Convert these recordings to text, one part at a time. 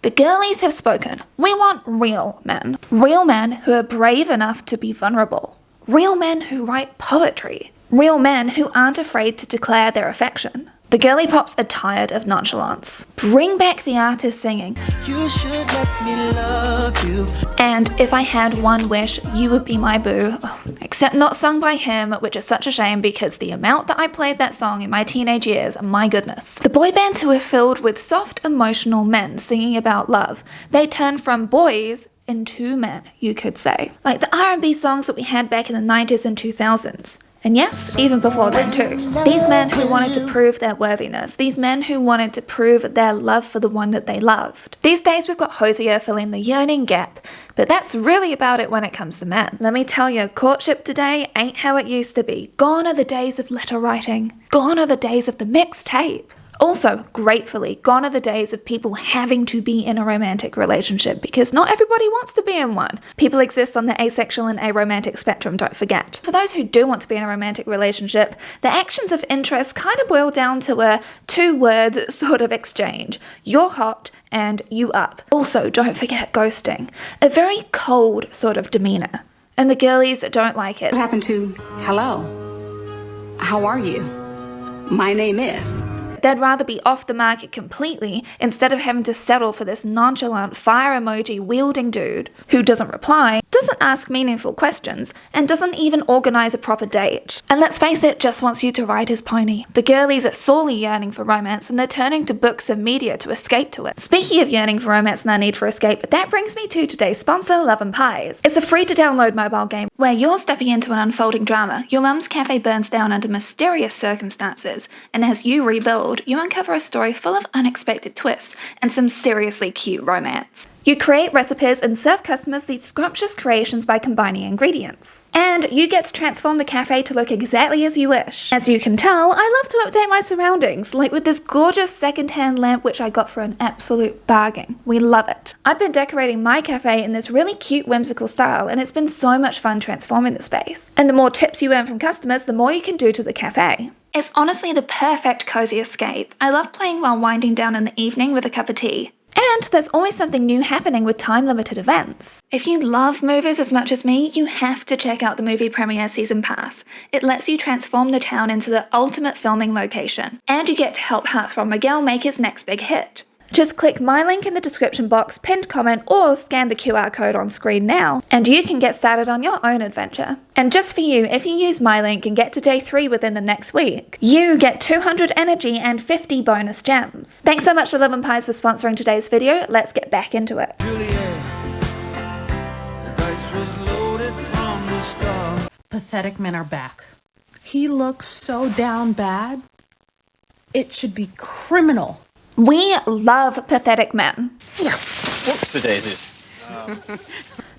The girlies have spoken. We want real men. Real men who are brave enough to be vulnerable. Real men who write poetry. Real men who aren't afraid to declare their affection. The girly pops are tired of nonchalance. Bring back the artist singing, "You should let me love you," and "If I had one wish, you would be my boo." Except not sung by him, which is such a shame because the amount that I played that song in my teenage years, my goodness. The boy bands who are filled with soft, emotional men singing about love, they turn from boys into men, you could say. Like the R&B songs that we had back in the 90s and 2000s. And yes, even before then too. These men who wanted to prove their worthiness. These men who wanted to prove their love for the one that they loved. These days we've got Hosier filling the yearning gap. But that's really about it when it comes to men. Let me tell you, courtship today ain't how it used to be. Gone are the days of letter writing. Gone are the days of the mixtape. Also, gratefully, gone are the days of people having to be in a romantic relationship because not everybody wants to be in one. People exist on the asexual and aromantic spectrum, don't forget. For those who do want to be in a romantic relationship, the actions of interest kind of boil down to a two-word sort of exchange. You're hot and you up. Also, don't forget ghosting. A very cold sort of demeanor. And the girlies don't like it. What happened to hello? How are you? My name is... They'd rather be off the market completely instead of having to settle for this nonchalant fire emoji wielding dude who doesn't reply, doesn't ask meaningful questions, and doesn't even organise a proper date. And let's face it, just wants you to ride his pony. The girlies are sorely yearning for romance and they're turning to books and media to escape to it. Speaking of yearning for romance and our need for escape, that brings me to today's sponsor, Love and Pies. It's a free to download mobile game where you're stepping into an unfolding drama. Your mum's cafe burns down under mysterious circumstances, and as you rebuild, you uncover a story full of unexpected twists and some seriously cute romance. You create recipes and serve customers these scrumptious creations by combining ingredients. And you get to transform the cafe to look exactly as you wish. As you can tell, I love to update my surroundings, like with this gorgeous second-hand lamp which I got for an absolute bargain. We love it. I've been decorating my cafe in this really cute whimsical style and it's been so much fun transforming the space. And the more tips you earn from customers, the more you can do to the cafe. It's honestly the perfect cozy escape. I love playing while winding down in the evening with a cup of tea. And there's always something new happening with time-limited events. If you love movies as much as me, you have to check out the movie premiere season pass. It lets you transform the town into the ultimate filming location. And you get to help heartthrob Miguel make his next big hit. Just click my link in the description box, pinned comment, or scan the QR code on screen now, and you can get started on your own adventure. And just for you, if you use my link and get to day 3 within the next week, you get 200 energy and 50 bonus gems. Thanks so much to Love and Pies for sponsoring today's video. Let's get back into it. Pathetic men are back. He looks so down bad. It should be criminal. We love pathetic men. Whoops the daisies.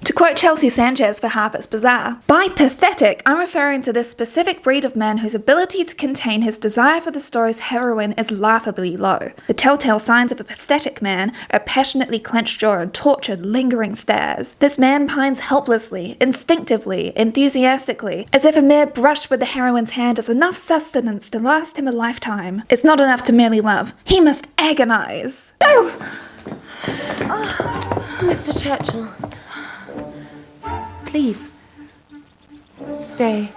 To quote Chelsea Sanchez for Harper's Bazaar, by pathetic, I'm referring to this specific breed of man whose ability to contain his desire for the story's heroine is laughably low. The telltale signs of a pathetic man are passionately clenched jaw and tortured, lingering stares. This man pines helplessly, instinctively, enthusiastically, as if a mere brush with the heroine's hand is enough sustenance to last him a lifetime. It's not enough to merely love. He must agonize. Oh, Mr. Churchill. Please, stay.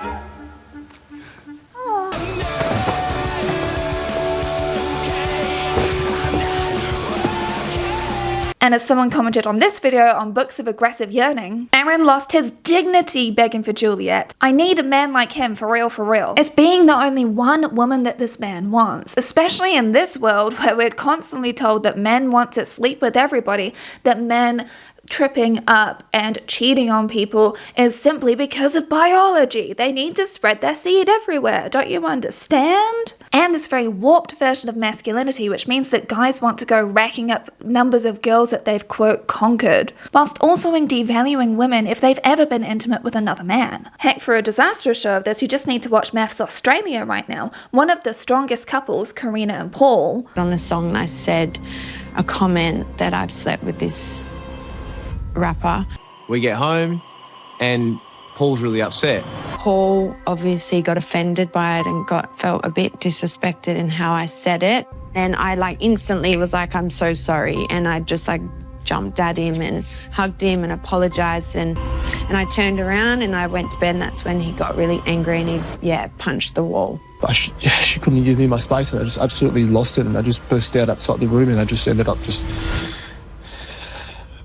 And as someone commented on this video on books of aggressive yearning, Aaron lost his dignity begging for Juliet. I need a man like him, for real, for real. As being the only one woman that this man wants, especially in this world where we're constantly told that men want to sleep with everybody, that men tripping up and cheating on people is simply because of biology. They need to spread their seed everywhere, don't you understand? And this very warped version of masculinity, which means that guys want to go racking up numbers of girls that they've, quote, conquered, whilst also devaluing women if they've ever been intimate with another man. Heck, for a disastrous show of this, you just need to watch MAFS Australia right now. One of the strongest couples, Karina and Paul. On a song, I said a comment that I've slept with this rapper. We get home and Paul's really upset. Paul obviously got offended by it and felt a bit disrespected in how I said it. And I like instantly was like, I'm so sorry. And I just like jumped at him and hugged him and apologized. And I turned around and I went to bed, and that's when he got really angry and he, punched the wall. She couldn't give me my space, and I just absolutely lost it, and I just burst out outside the room, and I just ended up just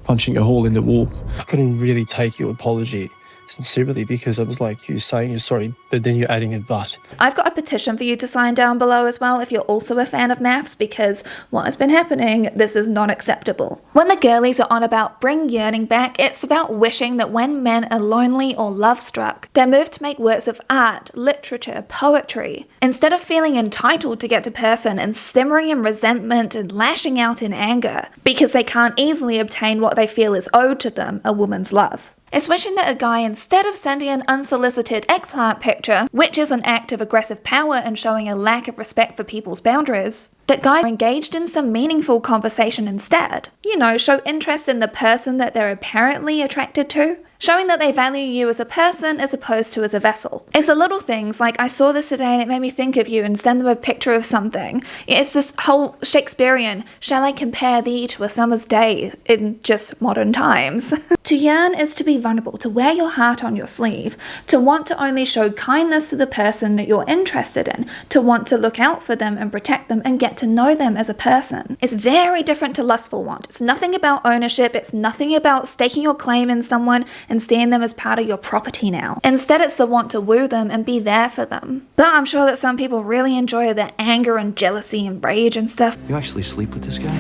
punching a hole in the wall. I couldn't really take your apology sincerely, because I was like, you're saying you're sorry, but then you're adding a but. I've got a petition for you to sign down below as well if you're also a fan of MAFS, because what has been happening, this is not acceptable. When the girlies are on about bring yearning back, it's about wishing that when men are lonely or love-struck, they're moved to make works of art, literature, poetry, instead of feeling entitled to get to person and simmering in resentment and lashing out in anger because they can't easily obtain what they feel is owed to them, a woman's love. It's wishing that a guy, instead of sending an unsolicited eggplant picture, which is an act of aggressive power and showing a lack of respect for people's boundaries, that guys are engaged in some meaningful conversation instead. You know, show interest in the person that they're apparently attracted to, showing that they value you as a person as opposed to as a vessel. It's the little things, like I saw this today and it made me think of you, and send them a picture of something. It's this whole Shakespearean, shall I compare thee to a summer's day in just modern times. To yearn is to be vulnerable, to wear your heart on your sleeve, to want to only show kindness to the person that you're interested in, to want to look out for them and protect them and get to know them as a person. It's very different to lustful want. It's nothing about ownership, it's nothing about staking your claim in someone and seeing them as part of your property now. Instead, it's the want to woo them and be there for them. But I'm sure that some people really enjoy the anger and jealousy and rage and stuff. You actually sleep with this guy?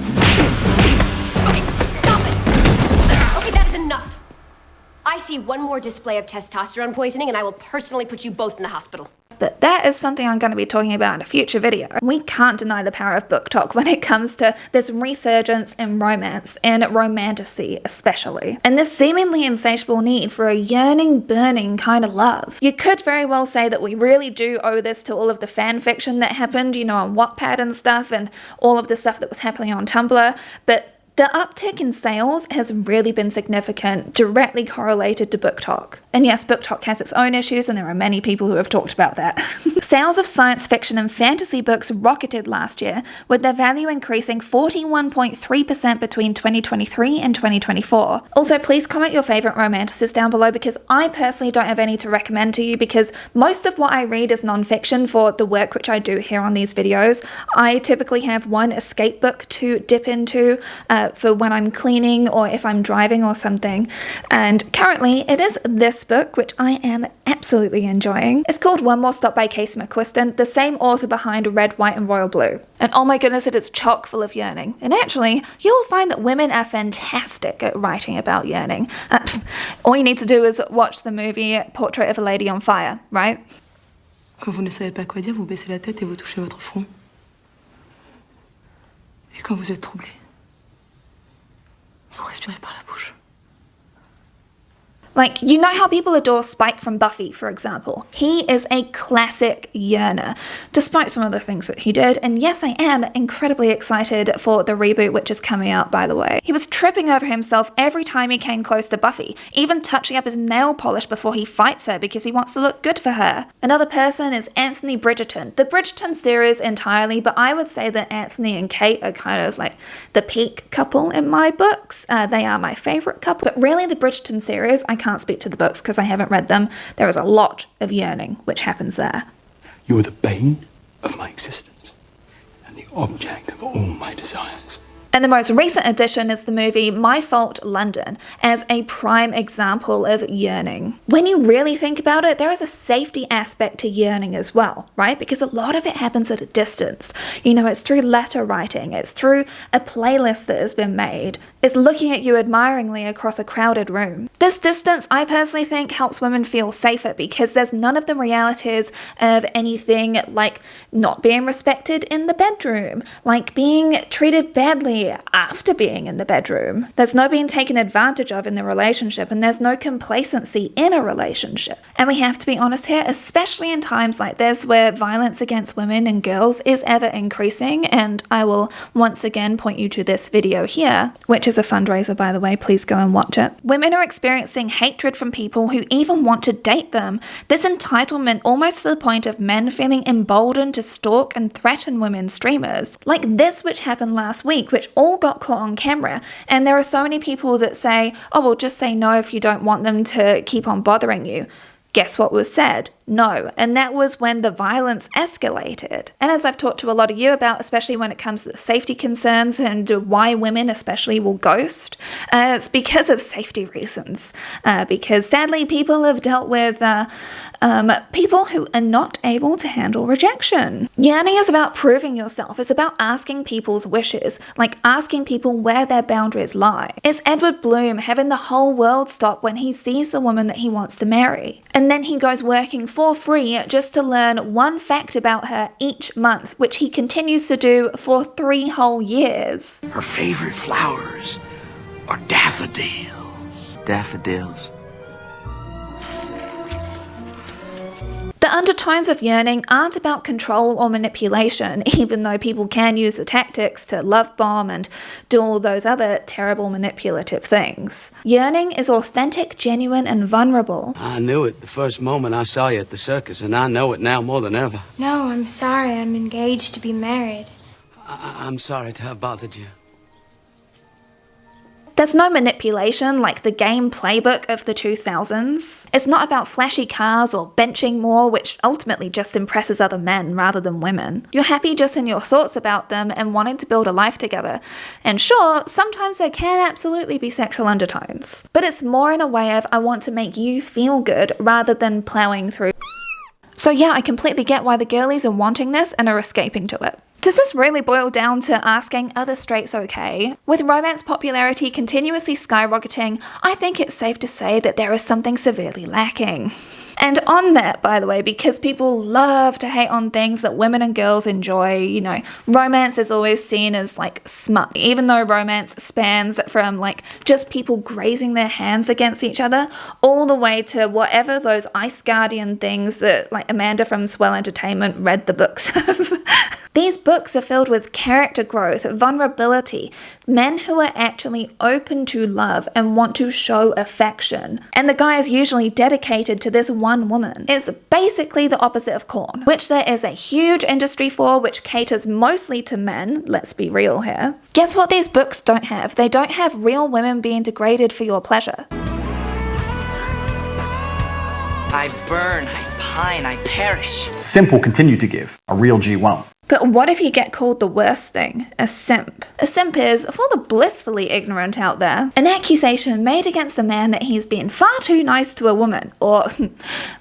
Okay, stop it! Okay, that is enough. I see one more display of testosterone poisoning and I will personally put you both in the hospital. But that is something I'm going to be talking about in a future video. We can't deny the power of book talk when it comes to this resurgence in romance, and romantasy especially, and this seemingly insatiable need for a yearning, burning kind of love. You could very well say that we really do owe this to all of the fan fiction that happened, you know, on Wattpad and stuff, and all of the stuff that was happening on Tumblr, but the uptick in sales has really been significant, directly correlated to book talk. And yes, book talk has its own issues, and there are many people who have talked about that. Sales of science fiction and fantasy books rocketed last year, with their value increasing 41.3% between 2023 and 2024. Also, please comment your favourite romanticists down below, because I personally don't have any to recommend to you, because most of what I read is non-fiction for the work which I do here on these videos. I typically have one escape book to dip into, for when I'm cleaning or if I'm driving or something. And currently it is this book, which I am absolutely enjoying. It's called One More Stop by Casey McQuiston, the same author behind Red, White and Royal Blue. And oh my goodness, it is chock full of yearning. And actually, you'll find that women are fantastic at writing about yearning. All you need to do is watch the movie Portrait of a Lady on Fire, right? Quand vous ne savez pas quoi dire, vous baissez la tête et vous touchez votre front. Et quand vous êtes troublé, vous respirez par la bouche. Like, you know how people adore Spike from Buffy, for example? He is a classic yearner, despite some of the things that he did. And yes, I am incredibly excited for the reboot, which is coming out, by the way. He was tripping over himself every time he came close to Buffy, even touching up his nail polish before he fights her because he wants to look good for her. Another person is Anthony Bridgerton. The Bridgerton series entirely, but I would say that Anthony and Kate are kind of like the peak couple in my books. They are my favourite couple. But really, the Bridgerton series, I can't speak to the books because I haven't read them. There is a lot of yearning which happens there. You are the bane of my existence and the object of all my desires. And the most recent addition is the movie My Fault London, as a prime example of yearning. When you really think about it, there is a safety aspect to yearning as well, right? Because a lot of it happens at a distance. You know, it's through letter writing, it's through a playlist that has been made, it's looking at you admiringly across a crowded room. This distance, I personally think, helps women feel safer because there's none of the realities of anything like not being respected in the bedroom, like being treated badly joy after being in the bedroom. There's no being taken advantage of in the relationship, and there's no complacency in a relationship. And we have to be honest here, especially in times like this where violence against women and girls is ever increasing, and I will once again point you to this video here, which is a fundraiser, by the way, please go and watch it. Women are experiencing hatred from people who even want to date them. This entitlement almost to the point of men feeling emboldened to stalk and threaten women streamers. Like this, which happened last week, which all got caught on camera. And there are so many people that say, oh, well, just say no if you don't want them to keep on bothering you. Guess what was said? No. And that was when the violence escalated. And as I've talked to a lot of you about, especially when it comes to the safety concerns and why women especially will ghost, it's because of safety reasons. Because sadly, people have dealt with people who are not able to handle rejection. Yearning is about proving yourself. It's about asking people's wishes, like asking people where their boundaries lie. It's Edward Bloom having the whole world stop when he sees the woman that he wants to marry. And then he goes working for free just to learn one fact about her each month, which he continues to do for 3 whole years. Her favorite flowers are daffodils. Daffodils. The undertones of yearning aren't about control or manipulation, even though people can use the tactics to love bomb and do all those other terrible manipulative things. Yearning is authentic, genuine, and vulnerable. I knew it the first moment I saw you at the circus, and I know it now more than ever. No, I'm sorry. I'm engaged to be married. I'm sorry to have bothered you. There's no manipulation like the game playbook of the 2000s. It's not about flashy cars or benching more, which ultimately just impresses other men rather than women. You're happy just in your thoughts about them and wanting to build a life together. And sure, sometimes there can absolutely be sexual undertones. But it's more in a way of I want to make you feel good rather than plowing through. So yeah, I completely get why the girlies are wanting this and are escaping to it. Does this really boil down to asking, are the straights okay? With romance popularity continuously skyrocketing, I think it's safe to say that there is something severely lacking. And on that, by the way, because people love to hate on things that women and girls enjoy, you know, romance is always seen as like smut, even though romance spans from like just people grazing their hands against each other all the way to whatever those Ice Guardian things that like Amanda from Swell Entertainment read the books of. These books are filled with character growth, vulnerability, men who are actually open to love and want to show affection. And the guy is usually dedicated to this one woman. It's basically the opposite of porn, which there is a huge industry for, which caters mostly to men, let's be real here. Guess what these books don't have? They don't have real women being degraded for your pleasure. I burn, I pine, I perish. Simp will continue to give. A real G won't. But what if you get called the worst thing? A simp. A simp is, for the blissfully ignorant out there, an accusation made against a man that he's been far too nice to a woman, or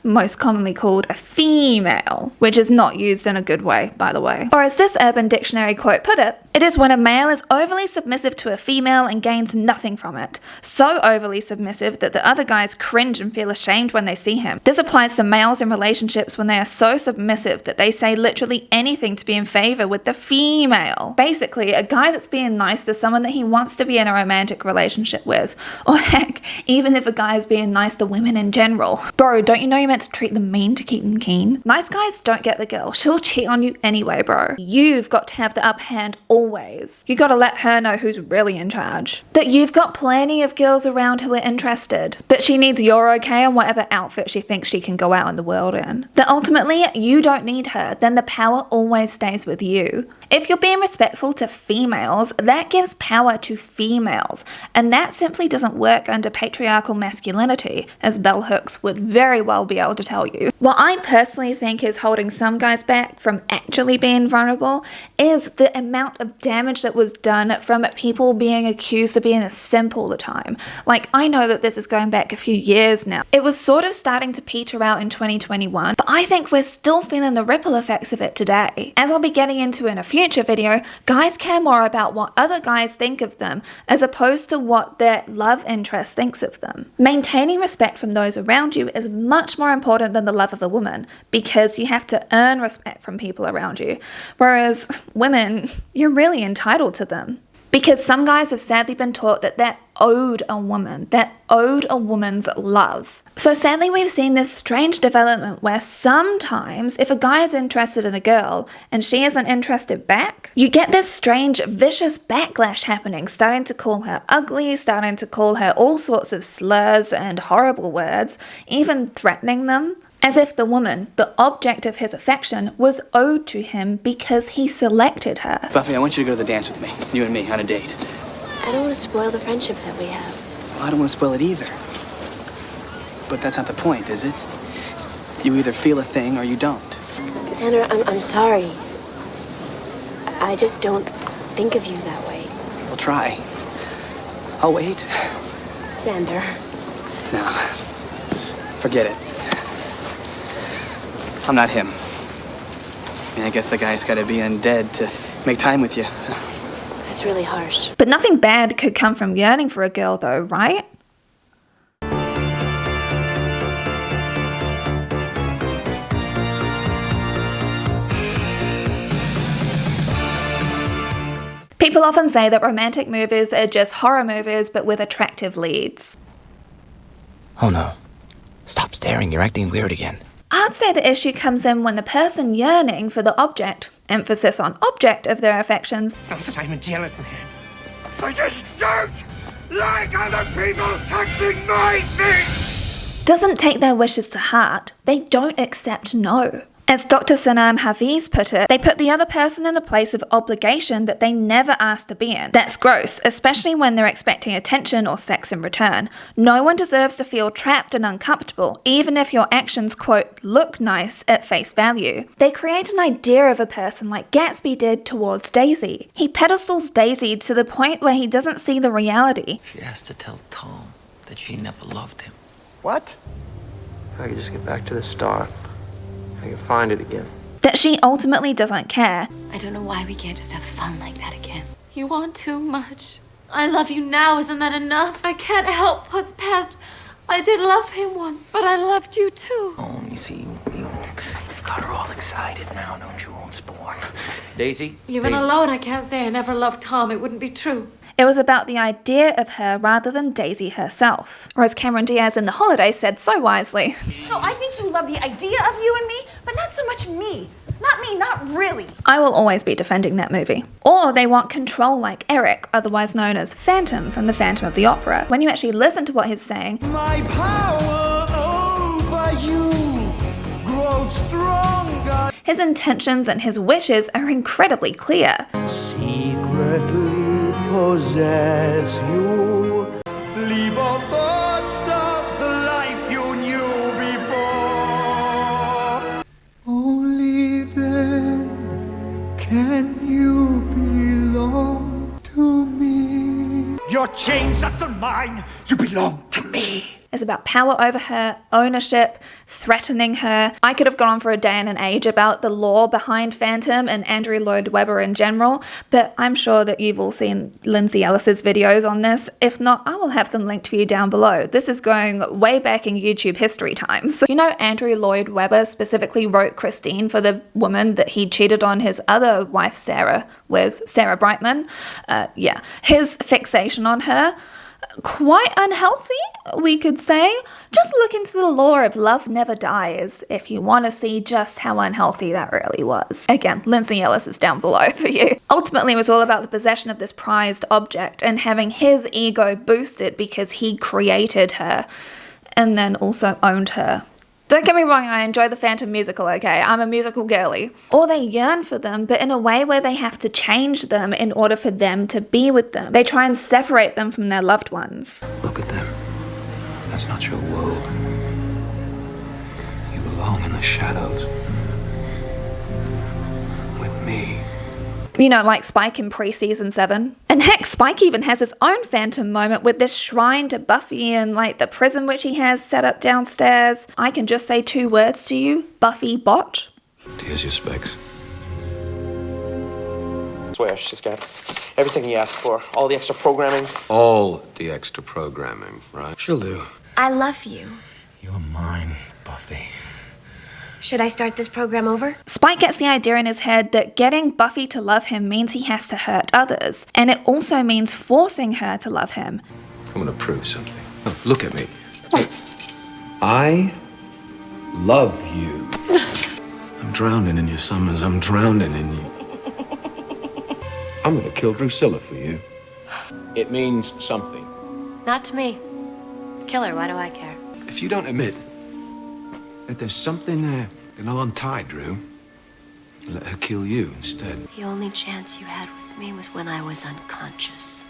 most commonly called a female, which is not used in a good way, by the way. Or as this Urban Dictionary quote put it, it is when a male is overly submissive to a female and gains nothing from it. So overly submissive that the other guys cringe and feel ashamed when they see him. This applies to males in relationships when they are so submissive that they say literally anything to be in favor with the female. Basically, a guy that's being nice to someone that he wants to be in a romantic relationship with. Or heck, even if a guy is being nice to women in general. Bro, don't you know you're meant to treat them mean to keep them keen? Nice guys don't get the girl. She'll cheat on you anyway, bro. You've got to have the upper hand always. You gotta let her know who's really in charge. That you've got plenty of girls around who are interested. That she needs your okay on whatever outfit she thinks she can go out in the world in. That ultimately, you don't need her, then the power always stays with you. If you're being respectful to females, that gives power to females, and that simply doesn't work under patriarchal masculinity, as bell hooks would very well be able to tell you. What I personally think is holding some guys back from actually being vulnerable is the amount of damage that was done from people being accused of being a simp all the time. Like, I know that this is going back a few years now. It was sort of starting to peter out in 2021, but I think we're still feeling the ripple effects of it today. As I'll be getting into in a future video, guys care more about what other guys think of them as opposed to what their love interest thinks of them. Maintaining respect from those around you is much more important than the love of a woman, because you have to earn respect from people around you. Whereas women, you're really entitled to them. Because some guys have sadly been taught that they're owed a woman, that owed a woman's love. So sadly we've seen this strange development where sometimes if a guy is interested in a girl and she isn't interested back, you get this strange vicious backlash happening, starting to call her ugly, starting to call her all sorts of slurs and horrible words, even threatening them. As if the woman, the object of his affection, was owed to him because he selected her. Buffy, I want you to go to the dance with me. You and me, on a date. I don't want to spoil the friendship that we have. Well, I don't want to spoil it either. But that's not the point, is it? You either feel a thing or you don't. Xander, I'm sorry. I just don't think of you that way. We'll try. I'll wait. Xander. No. Forget it. I'm not him. I mean, I guess the guy's got to be undead to make time with you. That's really harsh. But nothing bad could come from yearning for a girl though, right? People often say that romantic movies are just horror movies but with attractive leads. Oh no. Stop staring, you're acting weird again. I'd say the issue comes in when the person yearning for the object, emphasis on object of their affections, It's not that I'm a jealous man. I just don't like other people touching my things! doesn't take their wishes to heart. They don't accept no. As Dr. Sanam Hafiz put it, they put the other person in a place of obligation that they never asked to be in. That's gross, especially when they're expecting attention or sex in return. No one deserves to feel trapped and uncomfortable, even if your actions, quote, look nice at face value. They create an idea of a person like Gatsby did towards Daisy. He pedestals Daisy to the point where he doesn't see the reality. She has to tell Tom that she never loved him. What? I can just get back to the start. I can find it again. That she ultimately doesn't care. I don't know why we can't just have fun like that again. You want too much. I love you now, isn't that enough? I can't help what's past. I did love him once, but I loved you too. Oh, you see, you've got her all excited now, don't you, old spawn? Daisy? Even alone, I can't say I never loved Tom. It wouldn't be true. It was about the idea of her rather than Daisy herself. Or as Cameron Diaz in The Holiday said so wisely. So I think you love the idea of you and me, but not so much me. Not me, not really. I will always be defending that movie. Or they want control like Eric, otherwise known as Phantom from The Phantom of the Opera. When you actually listen to what he's saying, My power over you grows stronger. His intentions and his wishes are incredibly clear. Secretly possess you. Leave all thoughts of the life you knew before. Only then can you belong to me. Your chains are still mine. You belong to me. It's about power over her, ownership, threatening her. I could have gone on for a day and an age about the lore behind Phantom and Andrew Lloyd Webber in general, but I'm sure that you've all seen Lindsay Ellis's videos on this. If not, I will have them linked for you down below. This is going way back in YouTube history times. You know, Andrew Lloyd Webber specifically wrote Christine for the woman that he cheated on his other wife Sarah with, Sarah Brightman. Yeah, his fixation on her, quite unhealthy, we could say. Just look into the lore of Love Never Dies if you want to see just how unhealthy that really was. Again, Lindsay Ellis is down below for you. Ultimately, it was all about the possession of this prized object and having his ego boosted because he created her and then also owned her. Don't get me wrong, I enjoy the Phantom musical, okay? I'm a musical girly. Or they yearn for them, but in a way where they have to change them in order for them to be with them. They try and separate them from their loved ones. Look at them. That's not your world. You belong in the shadows. With me. You know, like Spike in pre-season 7. And heck, Spike even has his own Phantom moment with this shrine to Buffy and like the prison which he has set up downstairs. I can just say 2 words to you, Buffy bot. Here's your specs. I swear, she's got everything he asked for. All the extra programming. All the extra programming, right? She'll do. I love you. You're mine, Buffy. Should I start this program over? Spike gets the idea in his head that getting Buffy to love him means he has to hurt others, and it also means forcing her to love him. I'm gonna prove something. Look at me. I love you. I'm drowning in your summers. I'm drowning in you. I'm gonna kill Drusilla for you. It means something. Not to me. Kill her, why do I care? If you don't admit that there's something there, then I'll untie Drew and let her kill you instead. The only chance you had with me was when I was unconscious.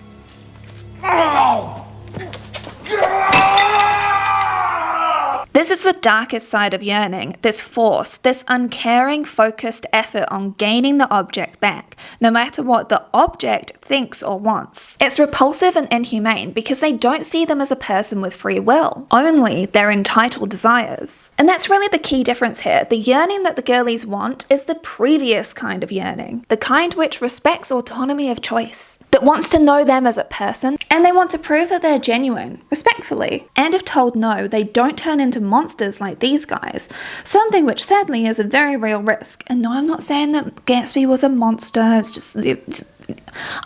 This is the darkest side of yearning, this force, this uncaring, focused effort on gaining the object back, no matter what the object thinks or wants. It's repulsive and inhumane because they don't see them as a person with free will, only their entitled desires. And that's really the key difference here. The yearning that the girlies want is the previous kind of yearning, the kind which respects autonomy of choice, that wants to know them as a person, and they want to prove that they're genuine, respectfully. And if told no, they don't turn into monsters like these guys, something which sadly is a very real risk. And no, I'm not saying that Gatsby was a monster, it's just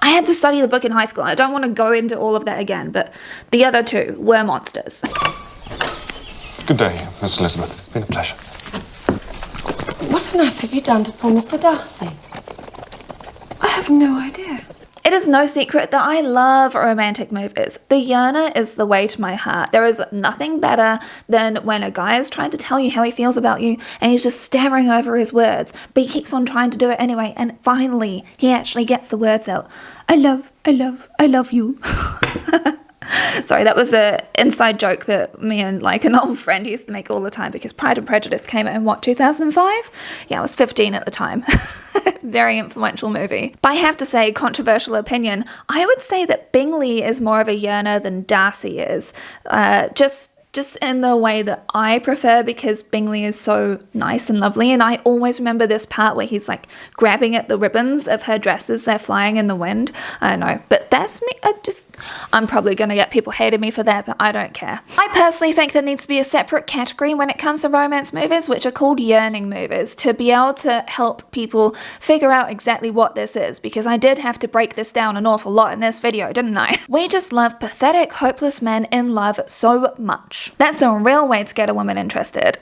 I had to study the book in high school. I don't want to go into all of that again, but the other two were monsters. Good day, Miss Elizabeth. It's been a pleasure. What on earth have you done to poor Mr. Darcy? I have no idea. It is no secret that I love romantic movies. The Yearner is the way to my heart. There is nothing better than when a guy is trying to tell you how he feels about you and he's just stammering over his words, but he keeps on trying to do it anyway, and finally he actually gets the words out. I love you. Sorry, that was an inside joke that me and like an old friend used to make all the time because Pride and Prejudice came out in what, 2005? Yeah, I was 15 at the time. Very influential movie. But I have to say, controversial opinion, I would say that Bingley is more of a yearner than Darcy is. Just in the way that I prefer, because Bingley is so nice and lovely, and I always remember this part where he's like grabbing at the ribbons of her dresses, they're flying in the wind. I know, but that's me. I'm probably going to get people hating me for that, but I don't care. I personally think there needs to be a separate category when it comes to romance movies, which are called yearning movies, to be able to help people figure out exactly what this is, because I did have to break this down an awful lot in this video, didn't I? We just love pathetic, hopeless men in love so much. That's a real way to get a woman interested.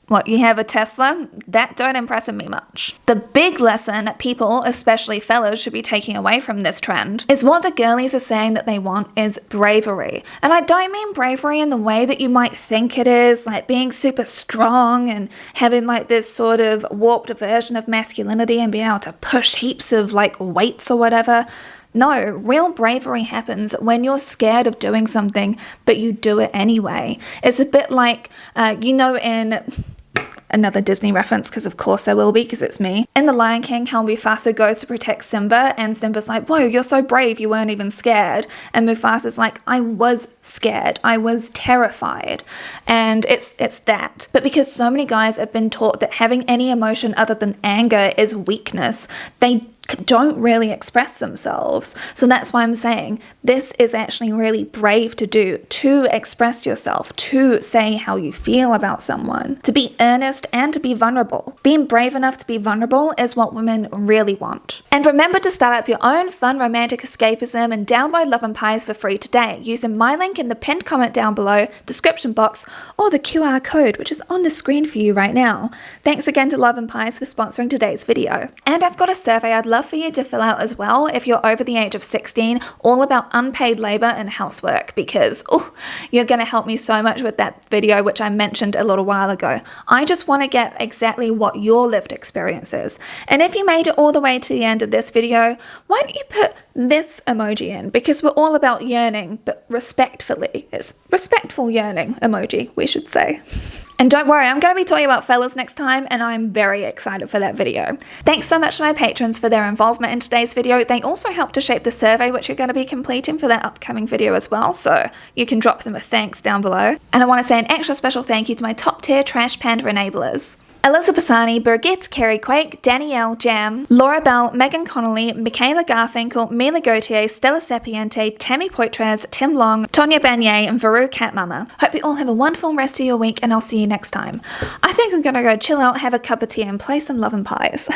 What, you have a Tesla? That don't impress me much. The big lesson people, especially fellas, should be taking away from this trend is what the girlies are saying that they want is bravery. And I don't mean bravery in the way that you might think it is, like being super strong and having like this sort of warped version of masculinity and being able to push heaps of like weights or whatever. No, real bravery happens when you're scared of doing something, but you do it anyway. It's a bit like, in another Disney reference, because of course there will be, because it's me. In The Lion King, how Mufasa goes to protect Simba, and Simba's like, whoa, you're so brave, you weren't even scared. And Mufasa's like, I was scared. I was terrified. And it's that. But because so many guys have been taught that having any emotion other than anger is weakness, they don't really express themselves. So that's why I'm saying this is actually really brave to do, to express yourself, to say how you feel about someone, to be earnest and to be vulnerable. Being brave enough to be vulnerable is what women really want. And remember to start up your own fun romantic escapism and download Love and Pies for free today using my link in the pinned comment down below, description box, or the QR code which is on the screen for you right now. Thanks again to Love and Pies for sponsoring today's video. And I've got a survey I'd love for you to fill out as well if you're over the age of 16, all about unpaid labor and housework, because you're going to help me so much with that video which I mentioned a little while ago. I just want to get exactly what your lived experience is. And if you made it all the way to the end of this video, why don't you put this emoji in, because we're all about yearning, but respectfully. It's respectful yearning emoji, we should say. And don't worry, I'm going to be talking about fellas next time, and I'm very excited for that video. Thanks so much to my patrons for their involvement in today's video. They also helped to shape the survey, which you're going to be completing for that upcoming video as well, so you can drop them a thanks down below. And I want to say an extra special thank you to my top tier Trash Panda enablers. Alyssa Pisani, Birgit, Kerry Quake, Danielle, Jam, Laura Bell, Megan Connolly, Michaela Garfinkel, Mila Gauthier, Stella Sapiente, Tammy Poitras, Tim Long, Tonya Banyay, and Varu Catmama. Hope you all have a wonderful rest of your week, and I'll see you next time. I think I'm gonna go chill out, have a cup of tea, and play some Love and Pies.